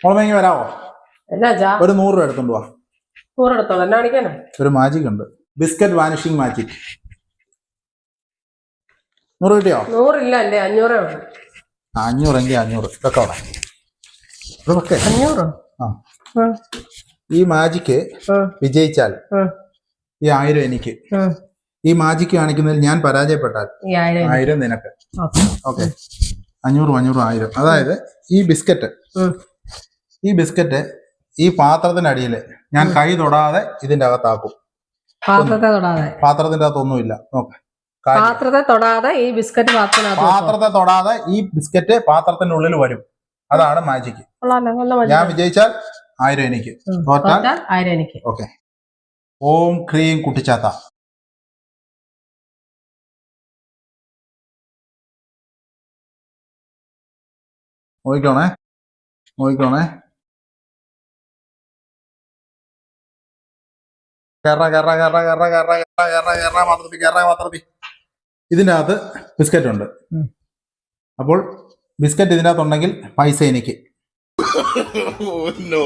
ഓളമെങ്കിൽ വരാവോ? ഒരു 100 രൂപ എടുത്തോണ്ട് പോവാ. 100 എടുത്തോളാം. എന്നാ കാണിക്കാനാ? ഒരു മാജിക് ഉണ്ട്, ബിസ്ക്കറ്റ് വാനിഷിംഗ് മാജിക്. 100 കിട്ടിയോ? 100 ഇല്ല അല്ലേ, 500 വേണം. 500 എങ്കിൽ 500 ഇതൊക്കെ അവിടെ. 500? ഈ മാജിക്ക് വിജയിച്ചാൽ ഈ 1000 എനിക്ക്. ഈ മാജിക്ക് കാണിക്കുന്നതിൽ ഞാൻ പരാജയപ്പെട്ടാൽ 1000 നിനക്ക്. ഓക്കെ, 500 500 1000. അതായത് ഈ ബിസ്ക്കറ്റ് ഈ പാത്രത്തിന്റെ ഞാൻ കൈ തൊടാതെ ഇതിന്റെ അകത്താക്കും. പാത്രത്തിന്റെ അകത്തൊന്നുമില്ല. നോക്ക്, പാത്രത്തെ തൊടാതെ ഈ ബിസ്ക്കറ്റ് പാത്രത്തിന്റെ ഉള്ളിൽ വരും. അതാണ് മാജിക്ക്. ഞാൻ വിജയിച്ചാൽ 1000 എനിക്ക്, തോറ്റാൽ 1000 എനിക്ക്. ഓക്കെ. ഓം ക്രീം കുട്ടിച്ചാത്ത. നോക്കിക്കോണേ. ഇതിൻ്റെ അകത്ത് ബിസ്ക്കറ്റ് ഉണ്ട്. അപ്പോൾ ബിസ്ക്കറ്റ് ഇതിൻ്റെ അകത്തുണ്ടെങ്കിൽ പൈസ എനിക്ക്. No.